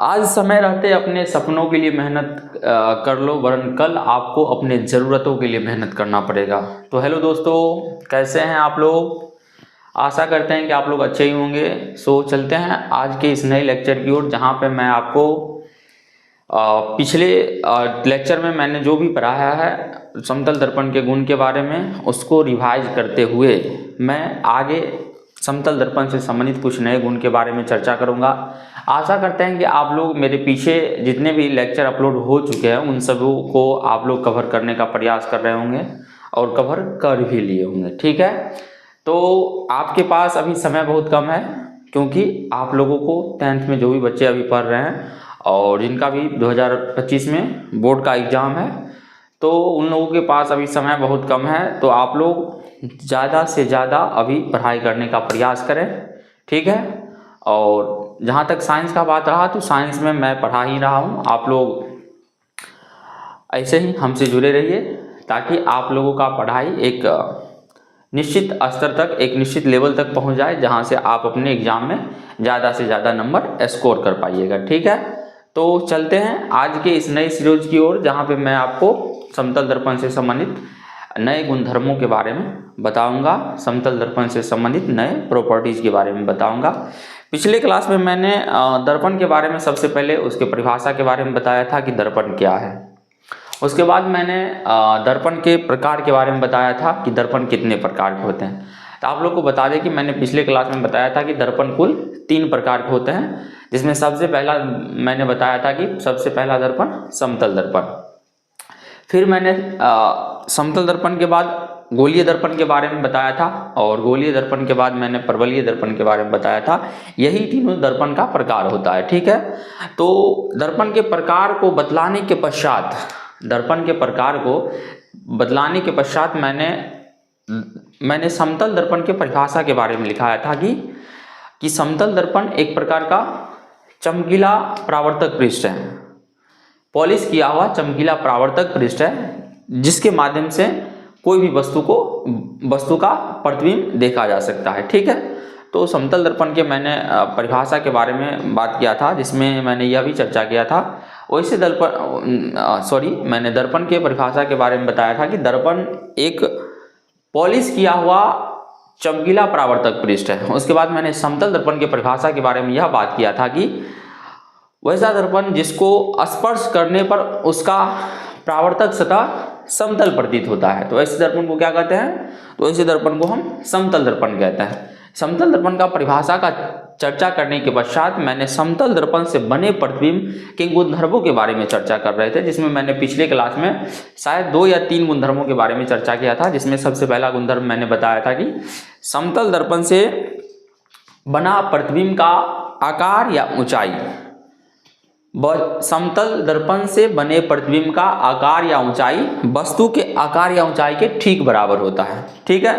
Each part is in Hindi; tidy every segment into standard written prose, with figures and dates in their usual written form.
आज समय रहते अपने सपनों के लिए मेहनत कर लो, वरन कल आपको अपने ज़रूरतों के लिए मेहनत करना पड़ेगा। तो हेलो दोस्तों, कैसे हैं आप लोग? आशा करते हैं कि आप लोग अच्छे ही होंगे। सो चलते हैं आज के इस नए लेक्चर की ओर, जहां पे मैं आपको पिछले लेक्चर में मैंने जो भी पढ़ाया है समतल दर्पण के गुण के बारे में, उसको रिवाइज करते हुए मैं आगे समतल दर्पण से संबंधित कुछ नए गुण के बारे में चर्चा करूंगा। आशा करते हैं कि आप लोग मेरे पीछे जितने भी लेक्चर अपलोड हो चुके हैं उन सबों को आप लोग कवर करने का प्रयास कर रहे होंगे और कवर कर भी लिए होंगे। ठीक है, तो आपके पास अभी समय बहुत कम है, क्योंकि आप लोगों को 10th में जो भी बच्चे अभी पढ़ रहे हैं और जिनका भी 2025 में बोर्ड का एग्ज़ाम है, तो उन लोगों के पास अभी समय बहुत कम है। तो आप लोग ज़्यादा से ज़्यादा अभी पढ़ाई करने का प्रयास करें। ठीक है, और जहाँ तक साइंस का बात रहा, तो साइंस में मैं पढ़ा ही रहा हूँ। आप लोग ऐसे ही हमसे जुड़े रहिए, ताकि आप लोगों का पढ़ाई एक निश्चित स्तर तक, एक निश्चित लेवल तक पहुंच जाए, जहां से आप अपने एग्जाम में ज़्यादा से ज़्यादा नंबर स्कोर कर पाइएगा। ठीक है, तो चलते हैं आज के इस नए सीरीज की ओर, जहां पे मैं आपको समतल दर्पण से संबंधित नए गुणधर्मों के बारे में बताऊंगा, समतल दर्पण से संबंधित नए प्रॉपर्टीज़ के बारे में बताऊंगा। पिछले क्लास में मैंने दर्पण के बारे में सबसे पहले उसके परिभाषा के बारे में बताया था कि दर्पण क्या है। उसके बाद मैंने दर्पण के प्रकार के बारे में बताया था कि दर्पण कितने प्रकार के होते हैं। तो आप लोग को बता दें कि मैंने पिछले क्लास में बताया था कि दर्पण कुल 3 प्रकार के होते हैं, जिसमें सबसे पहला मैंने बताया था कि सबसे पहला दर्पण समतल दर्पण। फिर मैंने समतल दर्पण के बाद गोलीय दर्पण के बारे में बताया था, और गोलीय दर्पण के बाद मैंने परवलयीय दर्पण के बारे में बताया था। यही तीनों दर्पण का प्रकार होता है। ठीक है, तो दर्पण के प्रकार को बतलाने के पश्चात, दर्पण के प्रकार को बदलाने के पश्चात मैंने समतल दर्पण के परिभाषा के बारे में लिखाया था कि समतल दर्पण एक प्रकार का चमकीला परावर्तक पृष्ठ है, पॉलिश किया हुआ चमकीला परावर्तक पृष्ठ है, जिसके माध्यम से कोई भी वस्तु का प्रतिबिंब देखा जा सकता है। ठीक है, तो समतल दर्पण के मैंने परिभाषा के बारे में बात किया था, जिसमें मैंने यह भी चर्चा किया था। वैसे मैंने दर्पण के परिभाषा के बारे में बताया था कि दर्पण एक पॉलिश किया हुआ चमकीला परावर्तक पृष्ठ है। उसके बाद मैंने समतल दर्पण के परिभाषा के बारे में यह बात किया था कि वैसा दर्पण जिसको स्पर्श करने पर उसका परावर्तक सतह समतल प्रतीत होता है, तो ऐसे दर्पण को क्या कहते हैं? तो ऐसे दर्पण को हम समतल दर्पण कहते हैं। समतल दर्पण का परिभाषा का चर्चा करने के पश्चात मैंने समतल दर्पण से बने प्रतिबिंब के गुणधर्मों के बारे में चर्चा कर रहे थे, जिसमें मैंने पिछले क्लास में शायद 2 या 3 गुणधर्मों के बारे में चर्चा किया था। जिसमें सबसे पहला गुणधर्म मैंने बताया था कि समतल दर्पण से बना प्रतिबिंब का आकार या ऊंचाई, समतल दर्पण से बने प्रतिबिंब का आकार या ऊंचाई वस्तु के आकार या ऊंचाई के ठीक बराबर होता है। ठीक है,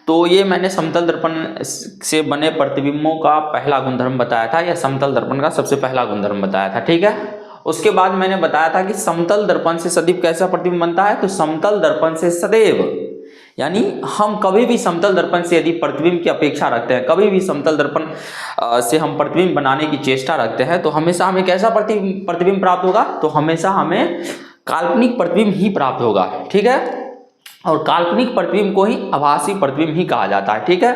तो ये मैंने समतल दर्पण से बने प्रतिबिंबों का पहला गुणधर्म बताया था, या समतल दर्पण का सबसे पहला गुणधर्म बताया था। ठीक है, उसके बाद मैंने बताया था कि समतल दर्पण से सदैव कैसा प्रतिबिंब बनता है? तो समतल दर्पण से सदैव, यानी हम कभी भी समतल दर्पण से यदि प्रतिबिंब की अपेक्षा रखते हैं, कभी भी समतल दर्पण से हम प्रतिबिंब बनाने की चेष्टा रखते हैं, तो हमेशा हमें कैसा प्रतिबिंब प्राप्त होगा? तो हमेशा हमें काल्पनिक प्रतिबिंब ही प्राप्त होगा। ठीक है, और काल्पनिक प्रतिबिंब को ही आभासी प्रतिबिंब ही कहा जाता है। ठीक है,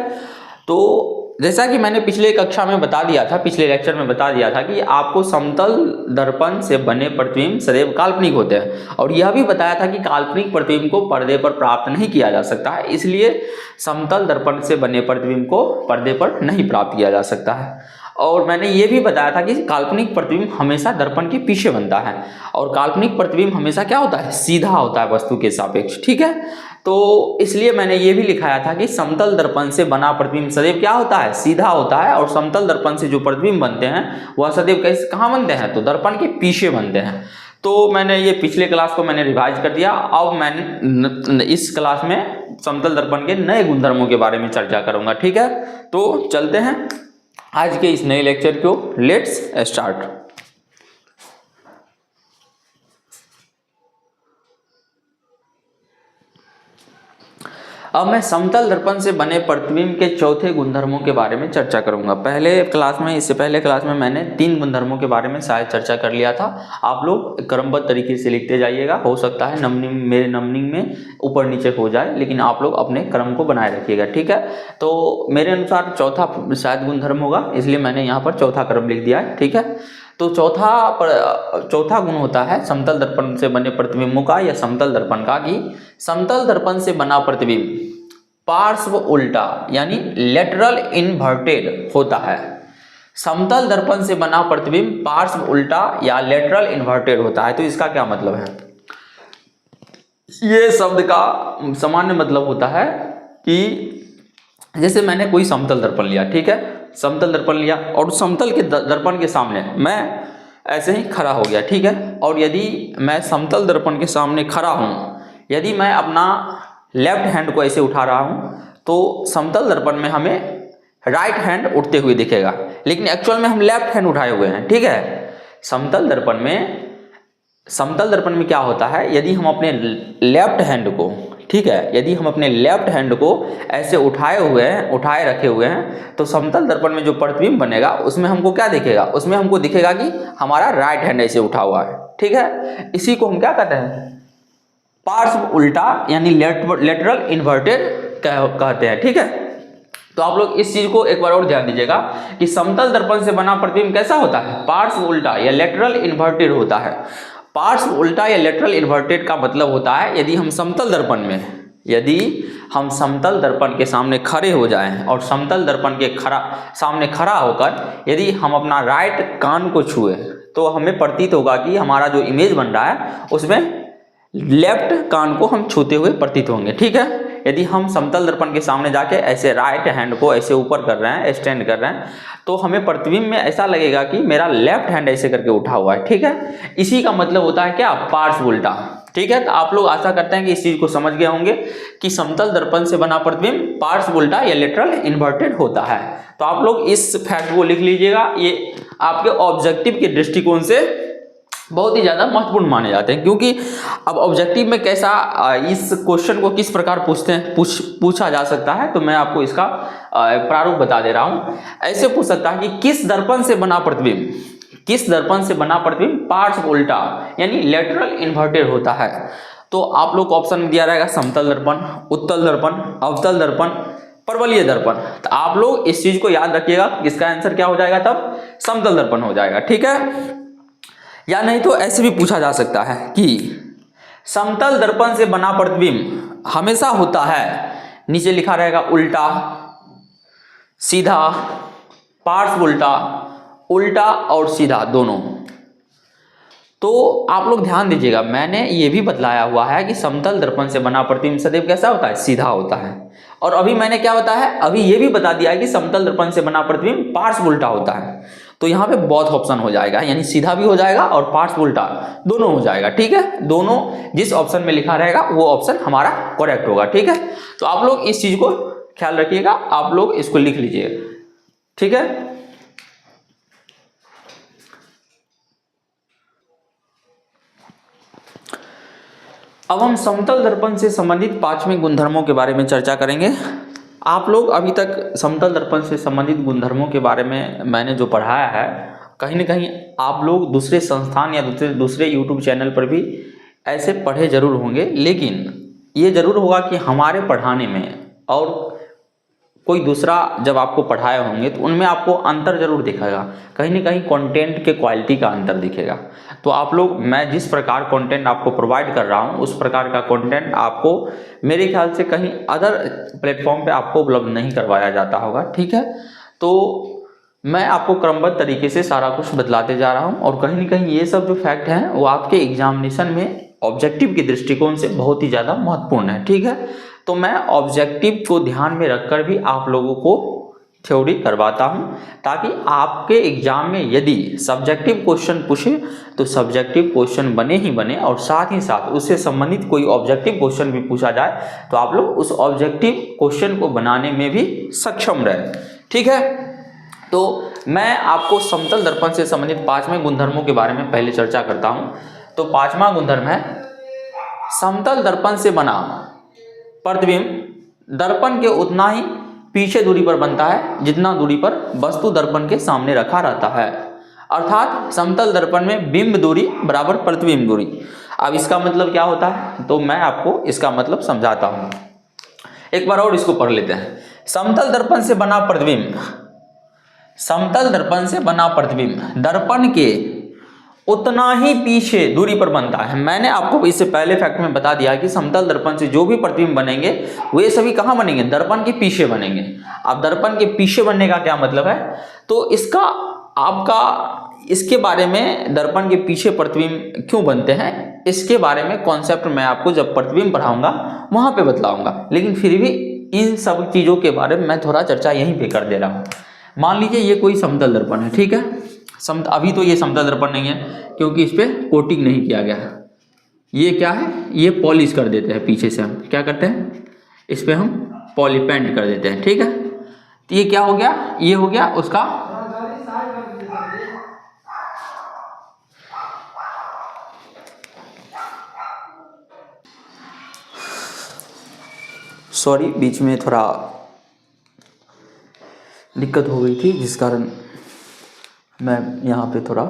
तो जैसा कि मैंने पिछले कक्षा में बता दिया था, पिछले लेक्चर में बता दिया था कि आपको समतल दर्पण से बने प्रतिबिंब सदैव काल्पनिक होते हैं, और यह भी बताया था कि काल्पनिक प्रतिबिंब को पर्दे पर प्राप्त नहीं किया जा सकता है, इसलिए समतल दर्पण से बने प्रतिबिंब को पर्दे पर नहीं प्राप्त किया जा सकता है। और मैंने ये भी बताया था कि काल्पनिक प्रतिबिंब हमेशा दर्पण के पीछे बनता है, और काल्पनिक प्रतिबिंब हमेशा क्या होता है? सीधा होता है वस्तु के सापेक्ष। ठीक है, तो इसलिए मैंने ये भी लिखाया था कि समतल दर्पण से बना प्रतिबिंब सदैव क्या होता है? सीधा होता है, और समतल दर्पण से जो प्रतिबिंब बनते हैं वह सदैव कहाँ बनते हैं? तो दर्पण के पीछे बनते हैं। तो मैंने ये पिछले क्लास को मैंने रिवाइज कर दिया। अब मैंने इस क्लास में समतल दर्पण के नए गुणधर्मों के बारे में चर्चा करूंगा। ठीक है, तो चलते हैं आज के इस नए लेक्चर को। Let's start. अब मैं समतल दर्पण से बने प्रतिबिंब के चौथे गुणधर्मों के बारे में चर्चा करूंगा। इससे पहले क्लास में मैंने 3 गुणधर्मों के बारे में शायद चर्चा कर लिया था। आप लोग क्रमबद्ध तरीके से लिखते जाइएगा, हो सकता है मेरे नंबरिंग में ऊपर नीचे हो जाए, लेकिन आप लोग अपने क्रम को बनाए रखिएगा, ठीक है। तो मेरे अनुसार चौथा शायद गुणधर्म होगा, इसलिए मैंने यहाँ पर चौथा क्रम लिख दिया है, ठीक है। तो चौथा गुण होता है समतल दर्पण से बने प्रतिबिंबों का या समतल दर्पण का, कि समतल दर्पण से बना प्रतिबिंब पार्श्व उल्टा यानी लेटरल इन्वर्टेड होता है। समतल दर्पण से बना प्रतिबिंब पार्श्व उल्टा या लेटरल इन्वर्टेड होता है। तो इसका क्या मतलब है? ये शब्द का सामान्य मतलब होता है कि जैसे मैंने कोई समतल दर्पण लिया, ठीक है, समतल दर्पण लिया और समतल के दर्पण के सामने मैं ऐसे ही खड़ा हो गया, ठीक है। और यदि मैं समतल दर्पण के सामने खड़ा हूँ, यदि मैं अपना लेफ्ट हैंड को ऐसे उठा रहा हूँ तो समतल दर्पण में हमें राइट हैंड उठते हुए दिखेगा, लेकिन एक्चुअल में हम लेफ्ट हैंड उठाए हुए हैं, ठीक है। समतल दर्पण में क्या होता है, यदि हम अपने लेफ्ट हैंड को, ठीक है, यदि हम अपने लेफ्ट हैंड को ऐसे उठाए रखे हुए हैं तो समतल दर्पण में जो प्रतिबिंब बनेगा उसमें हमको क्या दिखेगा? उसमें हमको दिखेगा कि हमारा राइट हैंड ऐसे उठा हुआ है, ठीक है। इसी को हम क्या कहते हैं? पार्श्व उल्टा यानी लेटरल इन्वर्टेड कहते हैं, ठीक है। तो आप लोग इस चीज को एक बार और ध्यान दीजिएगा कि समतल दर्पण से बना प्रतिबिंब कैसा होता है? पार्श्व उल्टा या लेटरल इन्वर्टेड होता है। पार्श्व उल्टा या लेटरल इन्वर्टेड का मतलब होता है यदि हम समतल दर्पण के सामने खड़े हो जाएं और समतल दर्पण के सामने खड़ा होकर यदि हम अपना राइट कान को छुए तो हमें प्रतीत होगा कि हमारा जो इमेज बन रहा है उसमें लेफ्ट कान को हम छूते हुए प्रतीत होंगे, ठीक है। यदि हम समतल दर्पण के सामने जाके ऐसे राइट हैंड को ऐसे ऊपर कर रहे हैं, स्टैंड कर रहे हैं, तो हमें प्रतिबिंब में ऐसा लगेगा कि मेरा लेफ्ट हैंड ऐसे करके उठा हुआ है, ठीक है। इसी का मतलब होता है क्या? पार्श्व उल्टा, ठीक है। तो आप लोग आशा करते हैं कि इस चीज को समझ गए होंगे कि समतल दर्पण से बना प्रतिबिंब पार्श्व उल्टा या लेटरल इन्वर्टेड होता है। तो आप लोग इस फैक्ट को लिख लीजिएगा, ये आपके ऑब्जेक्टिव के दृष्टिकोण से बहुत ही ज़्यादा महत्वपूर्ण माने जाते हैं, क्योंकि अब ऑब्जेक्टिव में कैसा इस क्वेश्चन को किस प्रकार पूछा जा सकता है, तो मैं आपको इसका प्रारूप बता दे रहा हूं। ऐसे पूछ सकता है कि किस दर्पण से बना प्रतिबिंब पार्श्व उल्टा यानी लेटरल इन्वर्टेड होता है। तो आप लोग को ऑप्शन में दिया रहेगा समतल दर्पण, उत्तल दर्पण, अवतल दर्पण, परवलयीय दर्पण। तो आप लोग इस चीज को याद रखिएगा, इसका आंसर क्या हो जाएगा? तब समतल दर्पण हो जाएगा, ठीक है। या नहीं तो ऐसे भी पूछा जा सकता है कि समतल दर्पण से बना प्रतिबिंब हमेशा होता है, नीचे लिखा रहेगा उल्टा, सीधा, पार्श्व उल्टा, उल्टा और सीधा दोनों। तो आप लोग ध्यान दीजिएगा, मैंने ये भी बतलाया हुआ है कि समतल दर्पण से बना प्रतिबिंब सदैव कैसा होता है? सीधा होता है। और अभी मैंने क्या बताया है? अभी ये भी बता दिया है कि समतल दर्पण से बना प्रतिबिंब पार्श्व उल्टा होता है। तो यहाँ पे बोथ ऑप्शन हो जाएगा, यानी सीधा भी हो जाएगा और पार्श्व उल्टा दोनों हो जाएगा, ठीक है। दोनों जिस ऑप्शन में लिखा रहेगा वो ऑप्शन हमारा करेक्ट होगा, ठीक है। तो आप लोग इस चीज को ख्याल रखिएगा, आप लोग इसको लिख लीजिए, ठीक है। अब हम समतल दर्पण से संबंधित 5वें गुणधर्मों के बारे में चर्चा करेंगे। आप लोग अभी तक समतल दर्पण से संबंधित गुणधर्मों के बारे में मैंने जो पढ़ाया है, कहीं ना कहीं आप लोग दूसरे संस्थान या दूसरे यूट्यूब चैनल पर भी ऐसे पढ़े जरूर होंगे, लेकिन ये जरूर होगा कि हमारे पढ़ाने में और कोई दूसरा जब आपको पढ़ाए होंगे तो उनमें आपको अंतर जरूर दिखेगा, कहीं ना कहीं कंटेंट के क्वालिटी का अंतर दिखेगा। तो आप लोग, मैं जिस प्रकार कंटेंट आपको प्रोवाइड कर रहा हूं उस प्रकार का कंटेंट आपको मेरे ख्याल से कहीं अदर प्लेटफॉर्म पे आपको उपलब्ध नहीं करवाया जाता होगा, ठीक है। तो मैं आपको क्रमबद्ध तरीके से सारा कुछ बतलाते जा रहा हूँ और कहीं ना कहीं ये सब जो फैक्ट हैं वो आपके एग्जामिनेशन में ऑब्जेक्टिव के दृष्टिकोण से बहुत ही ज़्यादा महत्वपूर्ण है, ठीक है। तो मैं ऑब्जेक्टिव को ध्यान में रखकर भी आप लोगों को थ्योरी करवाता हूं, ताकि आपके एग्जाम में यदि सब्जेक्टिव क्वेश्चन पूछे तो सब्जेक्टिव क्वेश्चन बने ही बने, और साथ ही साथ उससे संबंधित कोई ऑब्जेक्टिव क्वेश्चन भी पूछा जाए तो आप लोग उस ऑब्जेक्टिव क्वेश्चन को बनाने में भी सक्षम रहे, ठीक है। तो मैं आपको समतल दर्पण से संबंधित 5वें गुणधर्मों के बारे में पहले चर्चा करता हूं। तो 5वां गुणधर्म है समतल दर्पण से बना प्रतिबिंब दर्पण के उतना ही पीछे दूरी पर बनता है जितना दूरी पर वस्तु दर्पण के सामने रखा रहता है। अर्थात समतल दर्पण में बिंब दूरी बराबर प्रतिबिंब दूरी। अब इसका मतलब क्या होता है, तो मैं आपको इसका मतलब समझाता हूँ। एक बार और इसको पढ़ लेते हैं। समतल दर्पण से बना प्रतिबिंब, समतल दर्पण से बना प्रतिबिंब दर्पण के उतना ही पीछे दूरी पर बनता है। मैंने आपको इससे पहले फैक्ट में बता दिया कि समतल दर्पण से जो भी प्रतिबिंब बनेंगे वे सभी कहाँ बनेंगे, दर्पण के पीछे बनेंगे। अब दर्पण के पीछे बनने का क्या मतलब है, तो इसका आपका इसके बारे में दर्पण के पीछे प्रतिबिंब क्यों बनते हैं, इसके बारे में कॉन्सेप्ट मैं आपको जब प्रतिबिंब पढ़ाऊंगा वहां पे बतलाऊंगा। लेकिन फिर भी इन सब चीज़ों के बारे में मैं थोड़ा चर्चा यहीं पे कर दे रहा हूँ। मान लीजिए ये कोई समतल दर्पण है, ठीक है। अभी तो ये समतल दर्पण नहीं है क्योंकि इस पर कोटिंग नहीं किया गया है। ये क्या है, ये पॉलिश कर देते हैं, पीछे से हम क्या करते हैं, इस पर हम पॉलीपेंट कर देते हैं, ठीक है। तो ये क्या हो गया, ये हो गया उसका सॉरी बीच में थोड़ा दिक्कत हो गई थी जिस कारण मैं यहाँ पे थोड़ा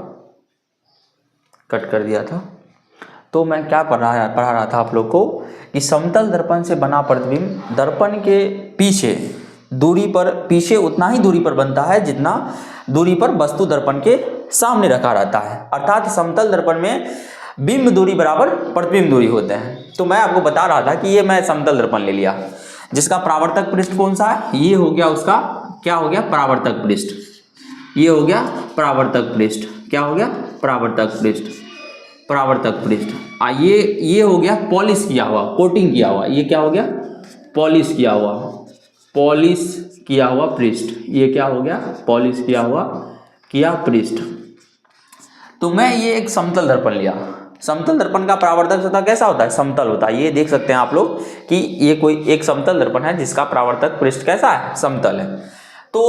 कट कर दिया था। तो मैं क्या पढ़ा रहा था आप लोग को कि समतल दर्पण से बना प्रतिबिंब दर्पण के पीछे दूरी पर, पीछे उतना ही दूरी पर बनता है जितना दूरी पर वस्तु दर्पण के सामने रखा रहता है। अर्थात समतल दर्पण में बिंब दूरी बराबर प्रतिबिंब दूरी होते हैं। तो मैं आपको बता रहा था कि ये मैं समतल दर्पण ले लिया जिसका परावर्तक पृष्ठ कौन सा है, ये हो गया उसका क्या हो गया, परावर्तक पृष्ठ। ये हो गया परावर्तक पृष्ठ, क्या हो गया, परावर्तक पृष्ठ, परावर्तक पृष्ठ। ये हो गया पॉलिश किया हुआ, कोटिंग किया हुआ, ये क्या हो गया, पॉलिश किया हुआ, पॉलिश किया हुआ पृष्ठ। ये क्या हो गया, पॉलिश किया हुआ पृष्ठ। तो मैं ये एक समतल दर्पण लिया। समतल दर्पण का परावर्तक सतह कैसा होता है, समतल होता है। ये देख सकते हैं आप लोग कि ये कोई एक समतल दर्पण है जिसका परावर्तक पृष्ठ कैसा है, समतल है। तो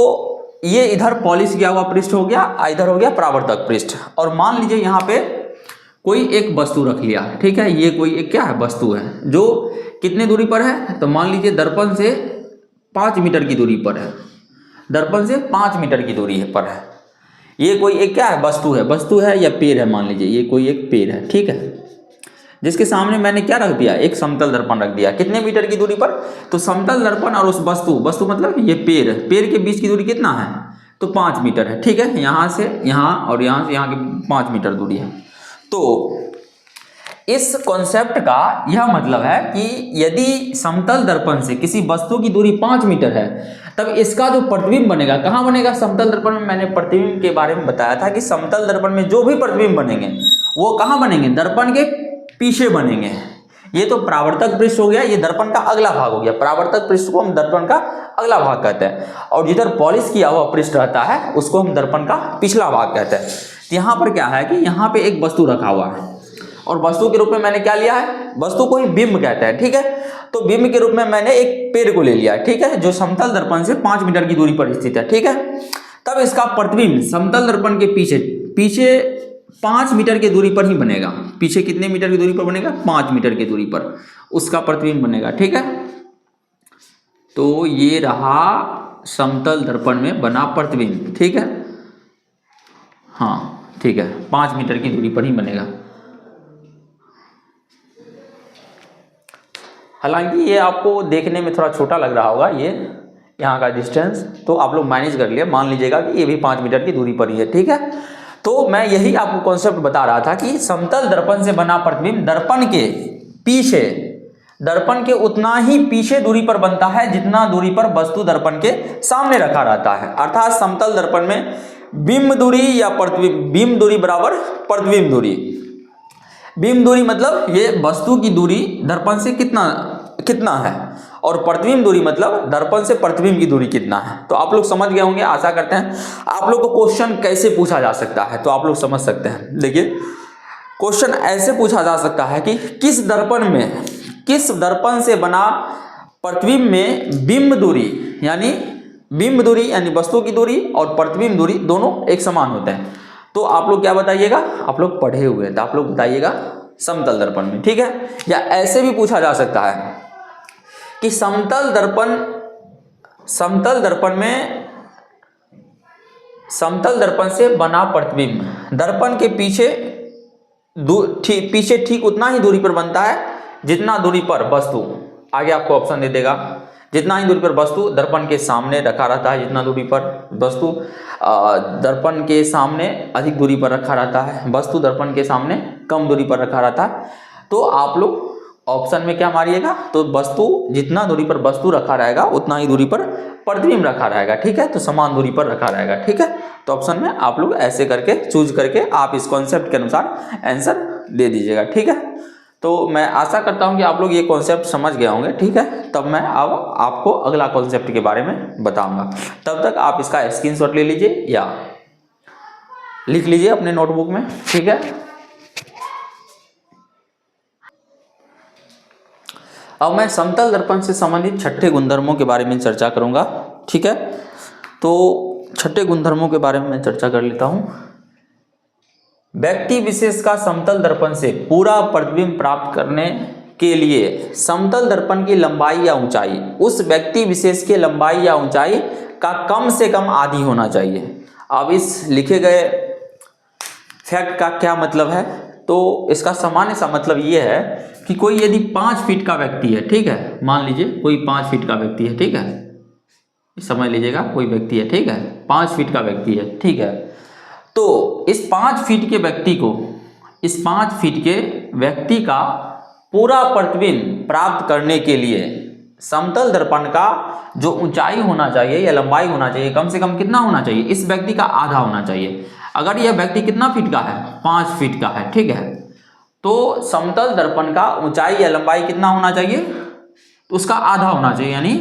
ये इधर पॉलिश किया हुआ पृष्ठ हो गया, इधर हो गया परावर्तक पृष्ठ। और मान लीजिए यहाँ पे कोई एक वस्तु रख लिया, ठीक है। ये कोई एक क्या है, वस्तु है जो कितने दूरी पर है, तो मान लीजिए दर्पण से 5 मीटर की दूरी पर है, दर्पण से 5 मीटर की दूरी पर है। ये कोई एक क्या है, वस्तु है या पेड़ है, मान लीजिए ये कोई एक पेड़ है, ठीक है, जिसके सामने मैंने क्या रख दिया, एक समतल दर्पण रख दिया। कितने मीटर की दूरी पर, तो समतल दर्पण और उस वस्तु मतलब ये पेड़ के बीच की दूरी कितना है, तो 5 मीटर है, ठीक है। यहाँ से यहाँ और यहाँ से यहाँ की 5 मीटर दूरी है। तो इस कॉन्सेप्ट का यह मतलब है कि यदि समतल दर्पण से किसी वस्तु की दूरी 5 मीटर है तब इसका जो प्रतिबिंब बनेगा कहाँ बनेगा, समतल दर्पण में। मैंने प्रतिबिंब के बारे में बताया था कि समतल दर्पण में जो भी प्रतिबिंब बनेंगे वो कहाँ बनेंगे, दर्पण के पीछे बनेंगे। ये तो परावर्तक पृष्ठ हो गया, ये दर्पण का अगला भाग हो गया। परावर्तक पृष्ठ को हम दर्पण का अगला भाग कहते हैं और जिधर पॉलिश किया हुआ पृष्ठ रहता है उसको हम दर्पण का पिछला भाग कहते हैं। तो यहाँ पर क्या है कि यहाँ पे एक वस्तु रखा हुआ है और वस्तु के रूप में मैंने क्या लिया है, वस्तु को ही बिंब कहते हैं, ठीक है। तो बिंब के रूप में मैंने एक पेड़ को ले लिया, ठीक है, जो समतल दर्पण से 5 मीटर की दूरी पर स्थित है, ठीक है। तब इसका प्रतिबिंब समतल दर्पण के पीछे 5 मीटर की दूरी पर ही बनेगा। पीछे कितने मीटर की दूरी पर बनेगा, 5 मीटर की दूरी पर उसका प्रतिबिंब बनेगा, ठीक है। तो ये रहा समतल दर्पण में बना प्रतिबिंब, ठीक है, हाँ ठीक है, 5 मीटर की दूरी पर ही बनेगा। हालांकि ये आपको देखने में थोड़ा छोटा लग रहा होगा, ये यहाँ का डिस्टेंस, तो आप लोग मैनेज कर लिए, मान लीजिएगा कि ये भी 5 मीटर की दूरी पर ही है, ठीक है। तो मैं यही आपको कॉन्सेप्ट बता रहा था कि समतल दर्पण से बना प्रतिबिंब दर्पण के पीछे, दर्पण के उतना ही पीछे दूरी पर बनता है जितना दूरी पर वस्तु दर्पण के सामने रखा रहता है। अर्थात समतल दर्पण में बिंब दूरी या प्रतिबिंब, बिंब दूरी बराबर प्रतिबिंब दूरी। बिंब दूरी मतलब ये वस्तु की दूरी दर्पण से कितना है और प्रतिबिंब दूरी मतलब दर्पण से प्रतिबिंब की दूरी कितना है। तो आप लोग समझ गए होंगे, आशा करते हैं। आप लोग को क्वेश्चन कैसे पूछा जा सकता है तो आप लोग समझ सकते हैं। देखिए क्वेश्चन ऐसे पूछा जा सकता है कि किस दर्पण से बना प्रतिबिंब में बिंब दूरी यानी वस्तु की दूरी और प्रतिबिंब दूरी दोनों एक समान होते हैं। तो आप लोग क्या बताइएगा, आप लोग पढ़े हुए हैं तो आप लोग बताइएगा समतल दर्पण में, ठीक है। या ऐसे भी पूछा जा सकता है कि कि समतल दर्पण से बना प्रतिबिंब दर्पण के पीछे ठीक उतना ही दूरी पर बनता है जितना दूरी पर वस्तु, आगे आपको ऑप्शन दे देगा, जितना ही दूरी पर वस्तु दर्पण के सामने रखा रहता है, जितना दूरी पर वस्तु दर्पण के सामने अधिक दूरी पर रखा रहता है, वस्तु दर्पण के सामने कम दूरी पर रखा रहता है। तो आप लोग ऑप्शन में क्या मारिएगा, तो वस्तु जितना दूरी पर वस्तु रखा रहेगा उतना ही दूरी पर प्रतिबिंब रखा रहेगा, ठीक है, तो समान दूरी पर रखा रहेगा, ठीक है। तो ऑप्शन में आप लोग ऐसे करके चूज करके आप इस कॉन्सेप्ट के अनुसार आंसर दे दीजिएगा, ठीक है। तो मैं आशा करता हूं कि आप लोग ये कॉन्सेप्ट समझ गए होंगे, ठीक है। तब मैं अब आपको अगला कॉन्सेप्ट के बारे में बताऊंगा, तब तक आप इसका स्क्रीनशॉट ले लीजिए या लिख लीजिए अपने नोटबुक में, ठीक है। अब मैं समतल दर्पण से संबंधित छठे गुणधर्मों के बारे में चर्चा करूंगा, ठीक है। तो छठे गुणधर्मों के बारे में मैं चर्चा कर लेता हूं। व्यक्ति विशेष का समतल दर्पण से पूरा प्रतिबिंब प्राप्त करने के लिए समतल दर्पण की लंबाई या ऊंचाई उस व्यक्ति विशेष के लंबाई या ऊंचाई का कम से कम आधी होना चाहिए। अब इस लिखे गए फैक्ट का क्या मतलब है, तो इसका सामान्य सा मतलब ये है कि कोई यदि 5 फीट का व्यक्ति है, ठीक है, मान लीजिए कोई 5 फीट का व्यक्ति है, ठीक है, समझ लीजिएगा कोई व्यक्ति है, ठीक है, 5 फीट का व्यक्ति है, ठीक है। तो इस 5 फीट के व्यक्ति को, इस 5 फीट के व्यक्ति का पूरा प्रतिबिंब प्राप्त करने के लिए समतल दर्पण का जो ऊंचाई होना चाहिए या लंबाई होना चाहिए, कम से कम कितना होना चाहिए, इस व्यक्ति का आधा होना चाहिए। अगर यह व्यक्ति कितना फीट का है, 5 फीट का है, ठीक है, तो समतल दर्पण का ऊंचाई या लंबाई कितना होना चाहिए, तो उसका आधा होना चाहिए, यानी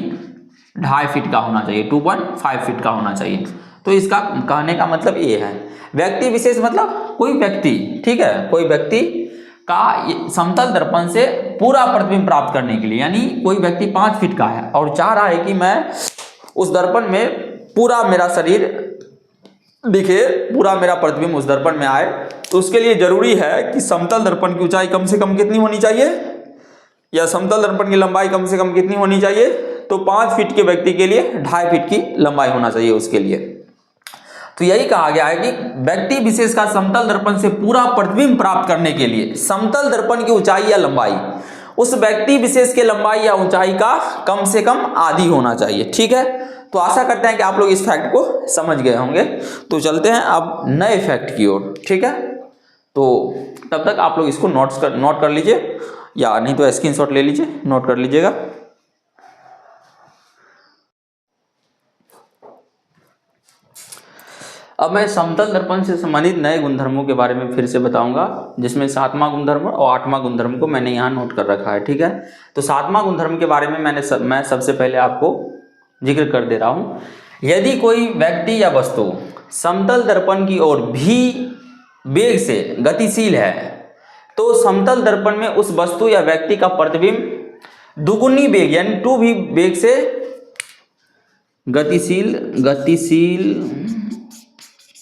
2.5 फीट का होना चाहिए, 2.5 फीट का होना चाहिए। तो इसका कहने का मतलब ये है, व्यक्ति विशेष मतलब कोई व्यक्ति, ठीक है, कोई व्यक्ति का समतल दर्पण से पूरा प्रतिबिंब प्राप्त करने के लिए, यानी कोई व्यक्ति 5 फीट का है और चाह रहा है कि मैं उस दर्पण में पूरा मेरा शरीर दिखे, पूरा मेरा प्रतिबिंब उस दर्पण में आए, तो उसके लिए जरूरी है कि समतल दर्पण की ऊंचाई कम से कम कितनी होनी चाहिए या समतल दर्पण की लंबाई कम से कम कितनी होनी चाहिए, तो 5 फीट के व्यक्ति के लिए 2.5 फीट की लंबाई होना चाहिए उसके लिए। तो यही कहा गया है कि व्यक्ति विशेष का समतल दर्पण से पूरा प्रतिबिंब प्राप्त करने के लिए समतल दर्पण की ऊंचाई या लंबाई उस व्यक्ति विशेष के लंबाई या ऊंचाई का कम से कम आधी होना चाहिए, ठीक है। तो आशा करते हैं कि आप लोग इस फैक्ट को समझ गए होंगे। तो चलते हैं अब नए फैक्ट की ओर, ठीक है। तो तब तक आप लोग इसको नोट कर लीजिए या नहीं तो स्क्रीनशॉट ले लीजिए, नोट कर लीजिएगा। अब मैं समतल दर्पण से संबंधित नए गुणधर्मों के बारे में फिर से बताऊंगा, जिसमें 7वां गुणधर्म और 8वां गुणधर्म को मैंने यहाँ नोट कर रखा है, ठीक है। तो 7वां गुणधर्म के बारे में मैं सबसे पहले आपको जिक्र कर दे रहा हूँ। यदि कोई व्यक्ति या वस्तु समतल दर्पण की ओर भी वेग से गतिशील है तो समतल दर्पण में उस वस्तु या व्यक्ति का प्रतिबिंब दुगुनी वेग यानी 2v वेग से गतिशील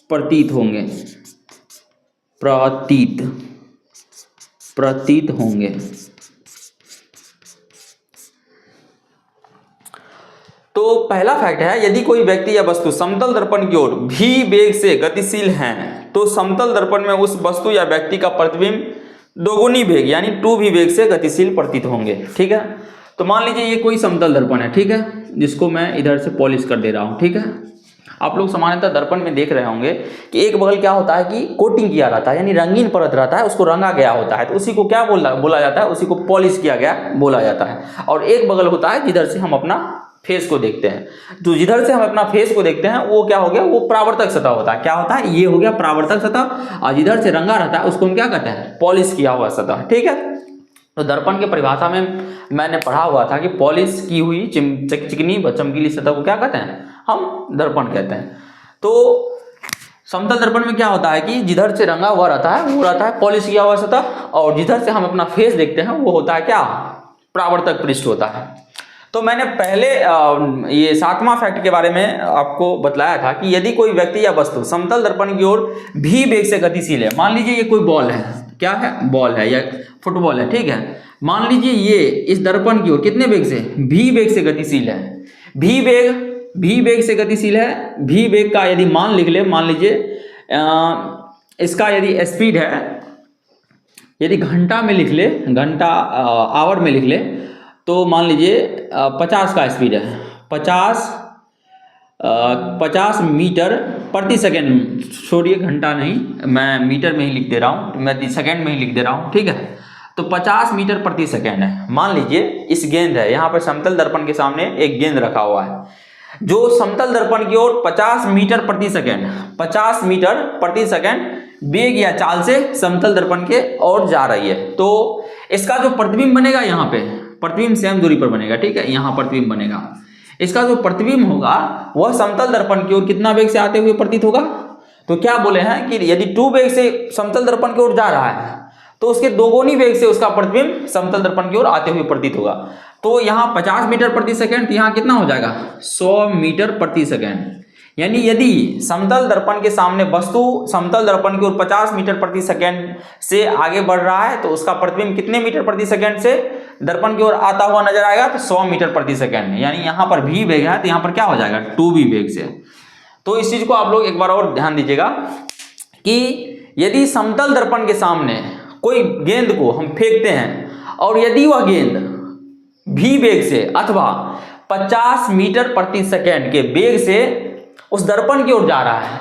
प्रतीत होंगे। तो पहला फैक्ट है, यदि कोई व्यक्ति या वस्तु समतल दर्पण की ओर भी वेग से गतिशील हैं तो समतल दर्पण में उस वस्तु या व्यक्ति का प्रतिबिंब दोगुनी वेग यानी 2v वेग से गतिशील प्रतीत होंगे, ठीक है। तो मान लीजिए ये कोई समतल दर्पण है, ठीक है, जिसको मैं इधर से पॉलिश कर दे रहा हूँ, ठीक है। आप लोग सामान्यतः दर्पण में देख रहे होंगे कि एक बगल क्या होता है कि कोटिंग किया रहता है, यानी रंगीन परत रहता है, उसको रंगा गया होता है, तो उसी को क्या बोला जाता है, उसी को पॉलिश किया गया बोला जाता है। और एक बगल होता है जिधर से हम अपना फेस को देखते हैं, तो जिधर से हम अपना फेस को देखते हैं वो क्या हो गया, वो परावर्तक सतह होता है। क्या होता है, ये हो गया परावर्तक सतह, और जिधर से रंगा रहता है उसको हम क्या कहते हैं, पॉलिश किया हुआ सतह, ठीक है। तो दर्पण की परिभाषा में मैंने पढ़ा हुआ था कि पॉलिश की हुई चिकनी व चमकीली सतह को क्या कहते हैं, हम दर्पण कहते हैं। तो समतल दर्पण में क्या होता है कि जिधर से रंगा हुआ रहता है वो रहता है पॉलिश किया हुआ सतह, और जिधर से हम अपना फेस देखते हैं वो होता है क्या, परावर्तक पृष्ठ होता है। तो मैंने पहले ये 7वां फैक्ट के बारे में आपको बतलाया था कि यदि कोई व्यक्ति या वस्तु समतल दर्पण की ओर भी वेग से गतिशील है, मान लीजिए ये कोई बॉल है, क्या है, बॉल है या फुटबॉल है, ठीक है। मान लीजिए ये इस दर्पण की ओर कितने वेग से, v वेग से गतिशील है, v वेग से गतिशील है। v वेग का यदि मान लिख ले, मान लीजिए इसका यदि स्पीड है, यदि घंटा में लिख ले, घंटा आवर में लिख ले, तो मान लीजिए 50 का स्पीड है, 50 मीटर प्रति सेकेंड, छोड़िए घंटा नहीं, मैं मीटर में ही लिख दे रहा हूँ, मैं सेकेंड में ही लिख दे रहा हूँ, ठीक है। तो 50 मीटर प्रति सेकेंड है। मान लीजिए इस गेंद है, यहाँ पर समतल दर्पण के सामने एक गेंद रखा हुआ है, जो समतल दर्पण की ओर 50 मीटर प्रति सेकेंड, 50 मीटर प्रति सेकेंड वेग या चाल से समतल दर्पण के ओर जा रही है। तो इसका जो प्रतिबिंब बनेगा, यहाँ पे प्रतिबिंब सेम दूरी पर बनेगा, ठीक है, यहाँ प्रतिबिंब बनेगा। इसका जो प्रतिबिंब होगा वह समतल दर्पण की ओर कितना वेग से आते हुए प्रतीत होगा। तो क्या बोले हैं कि यदि 2 वेग से समतल दर्पण की ओर जा रहा है तो उसके दोगुनी वेग से उसका प्रतिबिंब समतल दर्पण की ओर आते हुए प्रतीत होगा। तो यहाँ 50 मीटर प्रति सेकेंड, यहाँ कितना हो जाएगा 100 मीटर प्रति सेकेंड। यानी यदि समतल दर्पण के सामने वस्तु समतल दर्पण की ओर 50 मीटर प्रति सेकेंड से आगे बढ़ रहा है तो उसका प्रतिबिंब कितने मीटर प्रति सेकेंड से दर्पण की ओर आता हुआ नजर आएगा, तो 100 मीटर प्रति सेकेंड। यानी यहाँ पर v वेग है तो यहाँ पर क्या हो जाएगा 2v वेग से। तो इस चीज को आप लोग एक बार और ध्यान दीजिएगा कि यदि समतल दर्पण के सामने कोई गेंद को हम फेंकते हैं और यदि वह गेंद v वेग से अथवा 50 मीटर प्रति सेकेंड के वेग से उस दर्पण की ओर जा रहा है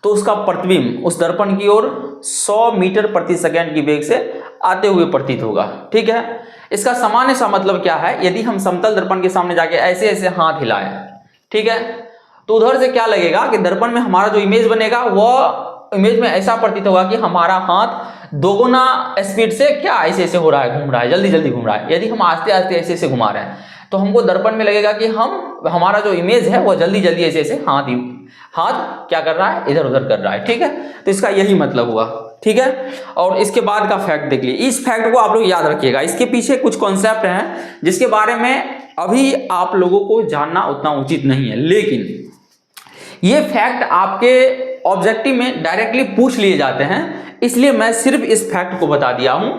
तो उसका प्रतिबिंब उस दर्पण की ओर 100 मीटर प्रति सेकेंड की वेग से आते हुए प्रतीत होगा, ठीक है। इसका सामान्य सा मतलब क्या है, यदि हम समतल दर्पण के सामने जाके ऐसे ऐसे हाथ हिलाएं, ठीक है, तो उधर से क्या लगेगा कि दर्पण में हमारा जो इमेज बनेगा वह इमेज में ऐसा प्रतीत होगा कि हमारा हाथ दोगुना स्पीड से क्या ऐसे ऐसे हो रहा है, घूम रहा है, जल्दी जल्दी घूम रहा है। यदि हम आस्ते आस्ते ऐसे ऐसे घुमा रहे हैं तो हमको दर्पण में लगेगा कि हमारा जो इमेज है वह जल्दी जल्दी ऐसे ऐसे हाथ क्या कर रहा है, इधर उधर कर रहा है, ठीक है। तो इसका यही मतलब हुआ, ठीक है। और इसके बाद का फैक्ट देख लीजिए, इस फैक्ट को आप लोग याद रखिएगा। इसके पीछे कुछ कॉन्सेप्ट हैं जिसके बारे में अभी आप लोगों को जानना उतना उचित नहीं है, लेकिन ये फैक्ट आपके ऑब्जेक्टिव में डायरेक्टली पूछ लिए जाते हैं, इसलिए मैं सिर्फ इस फैक्ट को बता दिया हूं।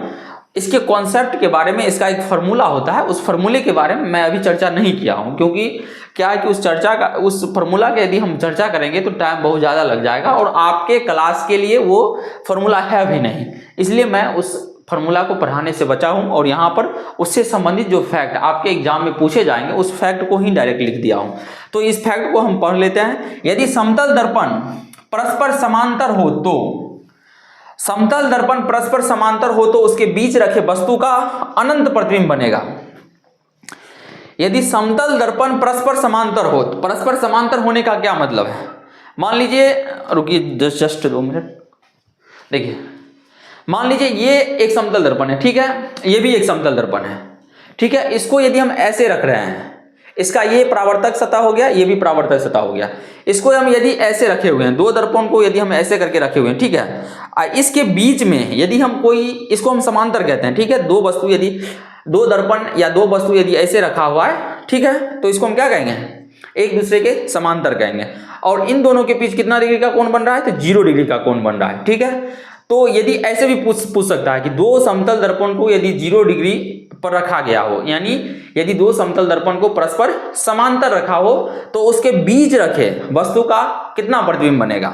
इसके कॉन्सेप्ट के बारे में, इसका एक फार्मूला होता है, उस फार्मूले के बारे में मैं अभी चर्चा नहीं किया हूं, क्योंकि क्या है कि उस फार्मूला के यदि हम चर्चा करेंगे तो टाइम बहुत ज़्यादा लग जाएगा और आपके क्लास के लिए वो फार्मूला है भी नहीं, इसलिए मैं उस फार्मूला को पढ़ाने से बचा हूं और यहाँ पर उससे संबंधित जो फैक्ट आपके एग्जाम में पूछे जाएंगे उस फैक्ट को ही डायरेक्ट लिख दिया हूं। तो इस फैक्ट को हम पढ़ लेते हैं। यदि समतल दर्पण परस्पर समांतर हो तो, समतल दर्पण परस्पर समांतर हो तो उसके बीच रखे वस्तु का अनंत प्रतिबिंब बनेगा। यदि समतल दर्पण परस्पर समांतर हो, तो परस्पर समांतर होने का क्या मतलब है, मान लीजिए, रुकिए जस्ट 2 मिनट, देखिए मान लीजिए ये एक समतल दर्पण है, ठीक है, ये भी एक समतल दर्पण है, ठीक है। इसको यदि हम ऐसे रख रहे हैं, इसका ये परावर्तक सतह हो गया, ये भी परावर्तक सतह हो गया, इसको हम यदि ऐसे रखे हुए हैं, 2 दर्पण को यदि हम ऐसे करके रखे हुए हैं, ठीक है, इसके बीच में यदि हम कोई, इसको हम समांतर कहते हैं, ठीक है, 2 वस्तु यदि 2 दर्पण या 2 वस्तु यदि ऐसे रखा हुआ है, ठीक है, तो इसको हम क्या कहेंगे, एक दूसरे के समांतर कहेंगे। और इन दोनों के बीच कितना डिग्री का कोण बन रहा है, तो 0 डिग्री का कोण बन रहा है, ठीक है। तो यदि ऐसे भी पूछ सकता है कि 2 समतल दर्पण को यदि 0 डिग्री पर रखा गया हो, यानी यदि 2 समतल दर्पण को परस्पर समांतर रखा हो तो उसके बीच रखे वस्तु का कितना प्रतिबिंब बनेगा।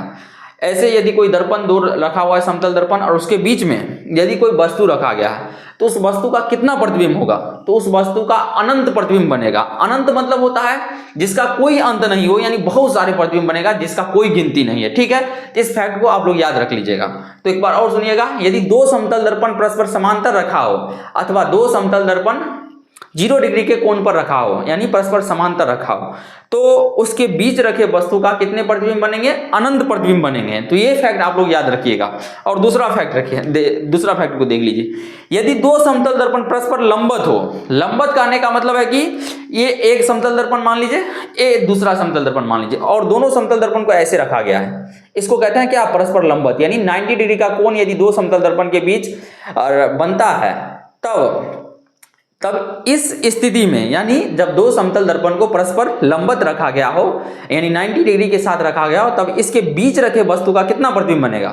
ऐसे यदि कोई दर्पण 2 रखा हुआ है, समतल दर्पण, और उसके बीच में यदि कोई वस्तु रखा गया है तो उस वस्तु का कितना प्रतिबिंब होगा, तो उस वस्तु का अनंत प्रतिबिंब बनेगा। अनंत मतलब होता है जिसका कोई अंत नहीं हो, यानी बहुत सारे प्रतिबिंब बनेगा जिसका कोई गिनती नहीं है, ठीक है। इस फैक्ट को आप लोग याद रख लीजिएगा। तो एक बार और सुनिएगा, यदि 2 समतल दर्पण परस्पर समांतर रखा हो अथवा 2 समतल दर्पण 0 डिग्री के कोण पर रखा हो, यानी परस्पर समांतर रखा हो, तो उसके बीच रखे वस्तु का कितने प्रतिबिंब बनेंगे, अनंत प्रतिबिंब बनेंगे। तो ये फैक्ट आप लोग याद रखिएगा। और दूसरा फैक्ट रखिए, दूसरा फैक्ट को देख लीजिए, यदि 2 समतल दर्पण परस्पर लंबवत हो, लंबवत कहने का मतलब है कि ये एक समतल दर्पण मान लीजिए, ये दूसरा समतल दर्पण मान लीजिए, और दोनों समतल दर्पण को ऐसे रखा गया है, इसको कहते हैं क्या, परस्पर लंबवत। यानी 90 डिग्री का कोण यदि 2 समतल दर्पण के बीच बनता है, तब इस स्थिति में, यानी जब 2 समतल दर्पण को परस्पर लंबवत रखा गया हो, यानी 90 डिग्री के साथ रखा गया हो, तब इसके बीच रखे वस्तु का कितना प्रतिबिंब बनेगा,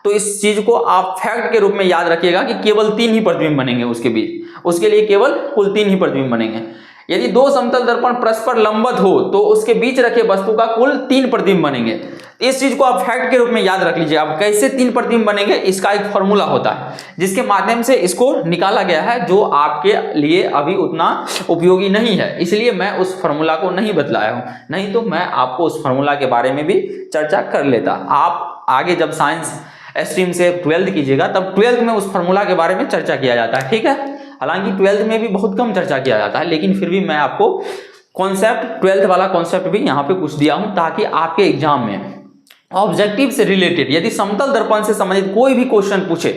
तो तो इस चीज को आप फैक्ट के रूप में याद रखिएगा कि केवल 3 ही प्रतिबिंब बनेंगे उसके बीच, उसके लिए केवल कुल 3 ही प्रतिबिंब बनेंगे। यदि 2 समतल दर्पण परस्पर लंबवत हो तो उसके बीच रखे वस्तु का कुल 3 प्रतिबिंब बनेंगे। इस चीज को आप फैक्ट के रूप में याद रख लीजिए। अब कैसे 3 प्रतिबिंब बनेंगे, इसका एक फॉर्मूला होता है जिसके माध्यम से इसको निकाला गया है, जो आपके लिए अभी उतना उपयोगी नहीं है, इसलिए मैं उस फॉर्मूला को नहीं बतलाया हूं, नहीं तो मैं आपको उस फॉर्मूला के बारे में भी चर्चा कर लेता। आप आगे जब साइंस स्ट्रीम से 12th कीजिएगा तब 12th में उस फॉर्मूला के बारे में चर्चा किया जाता है, ठीक है। हालांकि 12th में भी बहुत कम चर्चा किया जाता है, लेकिन फिर भी मैं आपको कॉन्सेप्ट 12th वाला कॉन्सेप्ट भी यहाँ पे कुछ दिया हूँ, ताकि आपके एग्जाम में ऑब्जेक्टिव से रिलेटेड यदि समतल दर्पण से संबंधित कोई भी क्वेश्चन पूछे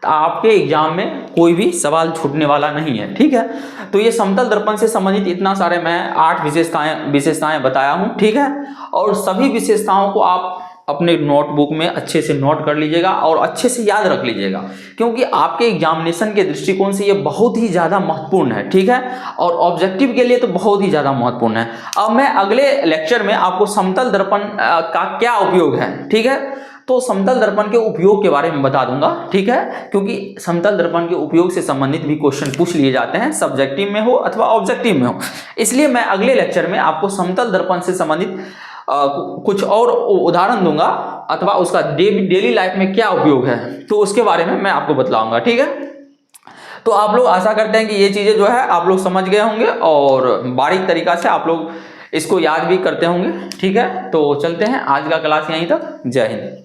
तो आपके एग्जाम में कोई भी सवाल छूटने वाला नहीं है, ठीक है। तो ये समतल दर्पण से संबंधित इतना सारे मैं 8 विशेषताएं बताया हूं, ठीक है। और सभी विशेषताओं को आप अपने नोटबुक में अच्छे से नोट कर लीजिएगा और अच्छे से याद रख लीजिएगा, क्योंकि आपके एग्जामिनेशन के दृष्टिकोण से ये बहुत ही ज़्यादा महत्वपूर्ण है, ठीक है। और ऑब्जेक्टिव के लिए तो बहुत ही ज़्यादा महत्वपूर्ण है। अब मैं अगले लेक्चर में आपको समतल दर्पण का क्या उपयोग है, ठीक है, तो समतल दर्पण के उपयोग के बारे में बता दूंगा, ठीक है, क्योंकि समतल दर्पण के उपयोग से संबंधित भी क्वेश्चन पूछ लिए जाते हैं, सब्जेक्टिव में हो अथवा ऑब्जेक्टिव में हो। इसलिए मैं अगले लेक्चर में आपको समतल दर्पण से संबंधित कुछ और उदाहरण दूंगा, अथवा उसका डेली लाइफ में क्या उपयोग है, तो उसके बारे में मैं आपको बतलाऊंगा, ठीक है। तो आप लोग आशा करते हैं कि ये चीजें जो है आप लोग समझ गए होंगे और बारीक तरीका से आप लोग इसको याद भी करते होंगे, ठीक है। तो चलते हैं, आज का क्लास यहीं तक। जय हिंद।